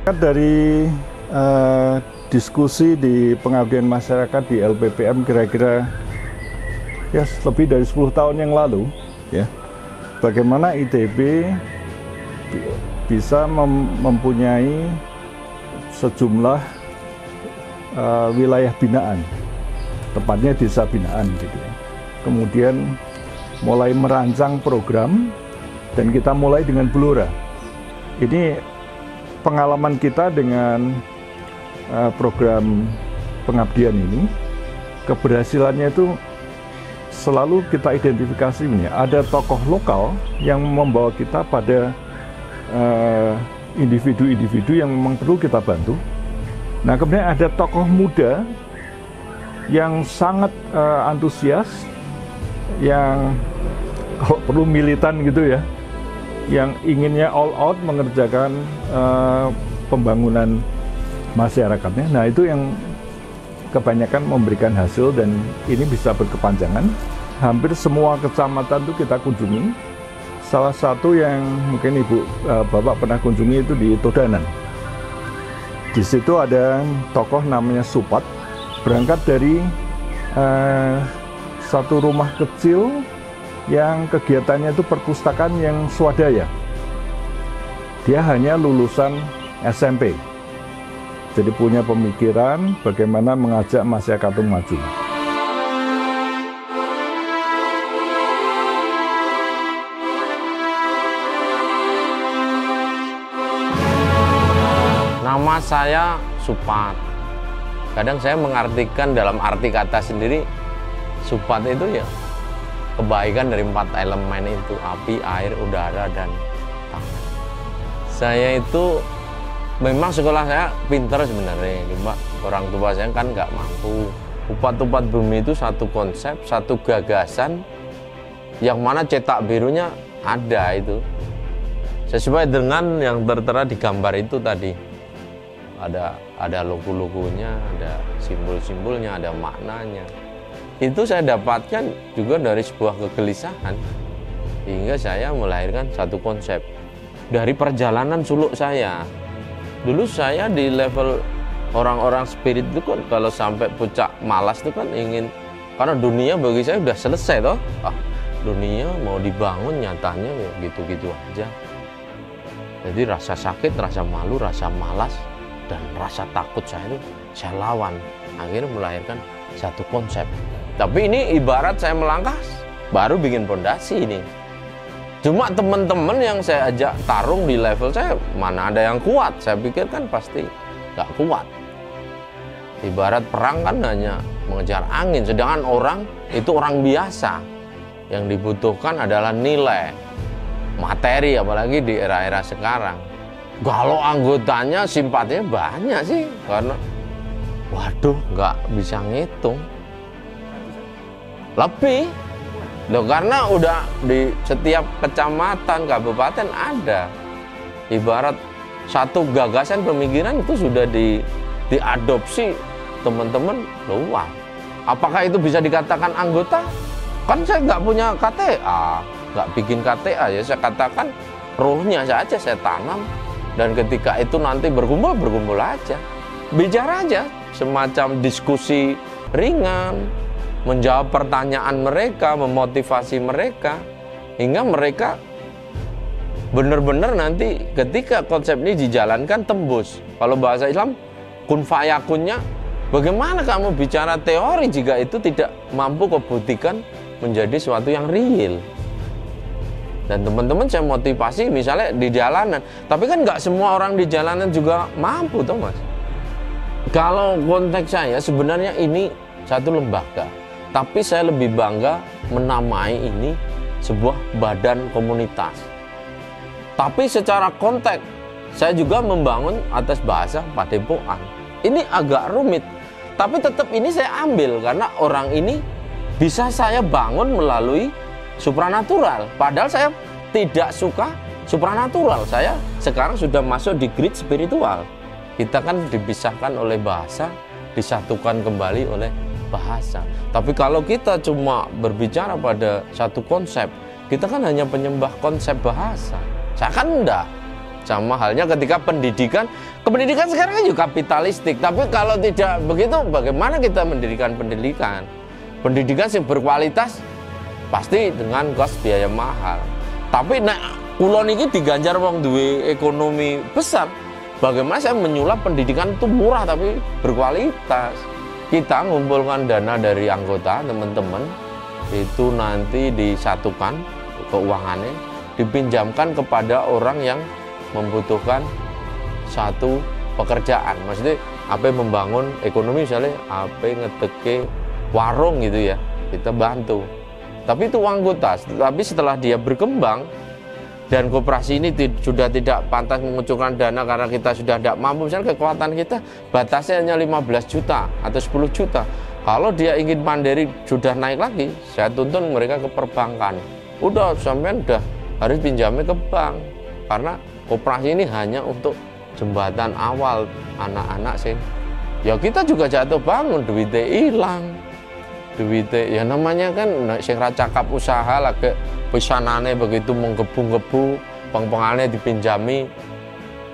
Dari diskusi di pengabdian masyarakat di LPPM kira-kira ya lebih dari 10 tahun yang lalu, ya, bagaimana ITB bisa mempunyai sejumlah wilayah binaan, tepatnya desa binaan gitu ya. Kemudian mulai merancang program dan kita mulai dengan Blora. Ini pengalaman kita dengan program pengabdian ini, keberhasilannya itu selalu kita identifikasi ini. Ada tokoh lokal yang membawa kita pada individu-individu yang memang perlu kita bantu. Nah, kemudian ada tokoh muda yang sangat antusias, yang kalau perlu militan gitu ya, yang inginnya all out mengerjakan pembangunan masyarakatnya. Nah, itu yang kebanyakan memberikan hasil dan ini bisa berkepanjangan. Hampir semua kecamatan itu kita kunjungi. Salah satu yang mungkin Bapak pernah kunjungi itu di Todanan. Di situ ada tokoh namanya Supat, berangkat dari satu rumah kecil yang kegiatannya itu perpustakaan yang swadaya. Dia hanya lulusan SMP. Jadi punya pemikiran bagaimana mengajak masyarakat itu maju. Nama saya Supat. Kadang saya mengartikan dalam arti kata sendiri, Supat itu ya kebaikan dari 4 elemen itu, api, air, udara, dan tanah. Saya itu memang sekolah saya pinter sebenarnya, cuma orang tua saya kan nggak mampu. Upat-upat bumi itu satu konsep, satu gagasan, yang mana cetak birunya ada itu. Sesuai dengan yang tertera di gambar itu tadi. Ada logo-logonya, ada simbol-simbolnya, ada maknanya. Itu saya dapatkan juga dari sebuah kegelisahan, hingga saya melahirkan satu konsep dari perjalanan suluk saya. Dulu saya di level orang-orang spirit itu kan, kalau sampai puncak malas itu kan ingin, karena dunia bagi saya udah selesai toh. Dunia mau dibangun, nyatanya ya gitu-gitu aja. Jadi rasa sakit, rasa malu, rasa malas, dan rasa takut saya itu saya lawan. Akhirnya melahirkan satu konsep. Tapi ini ibarat saya melangkah baru bikin fondasi ini. Cuma teman-teman yang saya ajak tarung di level saya, mana ada yang kuat? Saya pikir kan pasti nggak kuat. Ibarat perang kan hanya mengejar angin, sedangkan orang itu orang biasa. Yang dibutuhkan adalah nilai, materi, apalagi di era-era sekarang. Kalau anggotanya simpatinya banyak sih, karena waduh nggak bisa ngitung. Lebih loh, karena udah di setiap kecamatan, kabupaten ada. Ibarat satu gagasan pemikiran itu sudah diadopsi teman-teman luar. Apakah itu bisa dikatakan anggota? Kan saya nggak punya KTA, nggak bikin KTA, ya saya katakan rohnya saja saya tanam. Dan ketika itu nanti berkumpul aja. Bicara aja, semacam diskusi ringan, menjawab pertanyaan mereka, memotivasi mereka, hingga mereka benar-benar nanti ketika konsep ini dijalankan tembus. Kalau bahasa Islam, kun fayakunnya, bagaimana kamu bicara teori jika itu tidak mampu kau buktikan menjadi sesuatu yang real. Dan teman-teman saya motivasi misalnya di jalanan, tapi kan nggak semua orang di jalanan juga mampu toh Mas. Kalau konteks saya sebenarnya ini satu lembaga, tapi saya lebih bangga menamai ini sebuah badan komunitas. Tapi secara konteks saya juga membangun atas bahasa Padepokan. Ini agak rumit, tapi tetap ini saya ambil karena orang ini bisa saya bangun melalui supranatural. Padahal saya tidak suka supranatural. Saya sekarang sudah masuk di grid spiritual. Kita kan dipisahkan oleh bahasa, disatukan kembali oleh bahasa. Tapi kalau kita cuma berbicara pada satu konsep, kita kan hanya penyembah konsep bahasa. Saya kan enggak. Sama halnya ketika pendidikan sekarang kan juga kapitalistik. Tapi kalau tidak begitu, bagaimana kita mendirikan pendidikan? Pendidikan yang berkualitas pasti dengan kos biaya mahal. Tapi nek kulon ini diganjar wong duwe ekonomi besar, bagaimana saya menyulap pendidikan itu murah tapi berkualitas? Kita ngumpulkan dana dari anggota, teman-teman, itu nanti disatukan keuangannya, dipinjamkan kepada orang yang membutuhkan satu pekerjaan. Maksudnya apa membangun ekonomi, misalnya apa ngedeke warung gitu ya, kita bantu. Tapi itu anggota. Tapi setelah dia berkembang dan koperasi ini sudah tidak pantas mengucurkan dana karena kita sudah tidak mampu, misalnya kekuatan kita batasnya hanya 15 juta atau 10 juta. Kalau dia ingin mandiri sudah naik lagi, saya tuntun mereka ke perbankan. Udah sampean udah harus pinjamnya ke bank, karena koperasi ini hanya untuk jembatan awal anak-anak sih. Ya kita juga jatuh bangun, duitnya hilang. Duitnya ya namanya kan sing ra cakap usaha lagi pisanane begitu menggebu-gebu, peng-pengannya dipinjami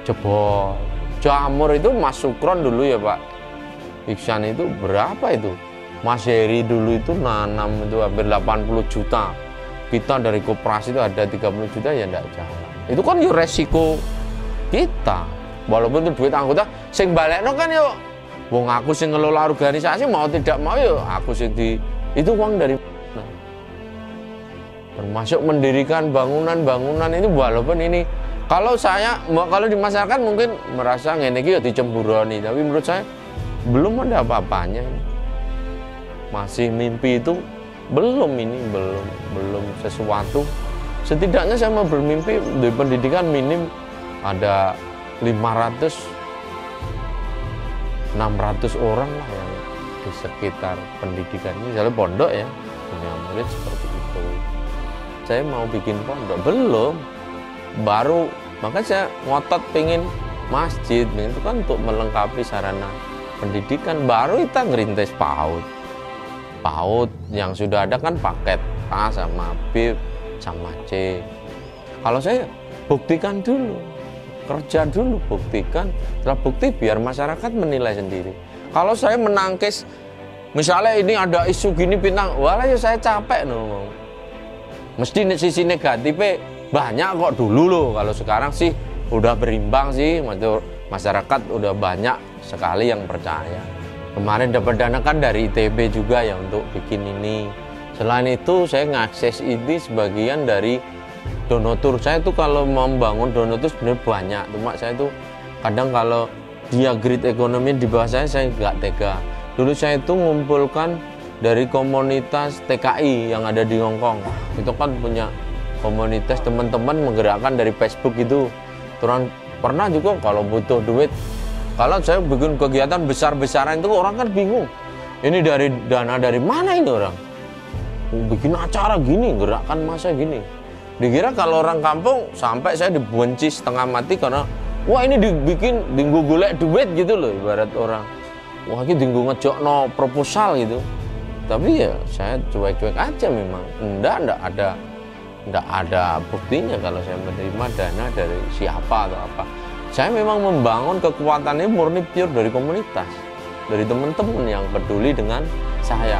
jebol. Jamur itu Mas Sukron dulu ya Pak Iksan itu berapa itu? Mas Heri dulu itu nanam itu hampir 80 juta. Kita dari koperasi itu ada 30 juta ya enggak jalan. Itu kan ya resiko kita. Walaupun itu duit anggota, sing balekno kan yo wong aku sing ngelola organisasi, mau tidak mau yo aku sing di itu uang dari mana? Termasuk mendirikan bangunan-bangunan ini, walaupun ini kalau di masyarakat mungkin merasa ngene iki ya dicemburoni, tapi menurut saya belum ada apa-apanya. Masih mimpi itu belum sesuatu. Setidaknya saya mau bermimpi di pendidikan minim ada 500-600 orang lah yang di sekitar pendidikan ini. Misalnya pondok ya, punya murid seperti itu. Saya mau bikin pondok, belum. Baru, makanya saya ngotot pengen masjid, itu kan untuk melengkapi sarana pendidikan. Baru kita ngerintis PAUD. PAUD yang sudah ada kan paket A sama B sama C. Kalau saya buktikan dulu, kerja dulu, buktikan. Setelah bukti biar masyarakat menilai sendiri. Kalau saya menangkis, misalnya ini ada isu gini bintang, walah ya saya capek no. Mesti sisi negatifnya banyak kok dulu loh. Kalau sekarang sih udah berimbang sih, masyarakat udah banyak sekali yang percaya. Kemarin dapat dana kan dari ITB juga ya untuk bikin ini. Selain itu saya ngakses ini sebagian dari donatur. Saya tuh kalau membangun donatur sebenarnya banyak. Cuma saya tuh kadang kalau dia grid ekonomi di bawah saya nggak tega. Dulu saya itu ngumpulkan dari komunitas TKI yang ada di Hongkong. Itu kan punya komunitas teman-teman menggerakkan dari Facebook itu. Terus pernah juga kalau butuh duit, kalau saya bikin kegiatan besar-besaran itu orang kan bingung. Ini dari dana dari mana ini orang? Bikin acara gini, gerakan massa gini. Dikira kalau orang kampung sampai saya dibenci setengah mati karena wah ini dibikin dinggo golek duit gitu loh, ibarat orang. Wah ini dinggo ngejokno proposal gitu. Tapi ya saya cuek-cuek aja memang. Enggak ada buktinya kalau saya menerima dana dari siapa atau apa. Saya memang membangun kekuatannya murni pure dari komunitas, dari teman-teman yang peduli dengan saya.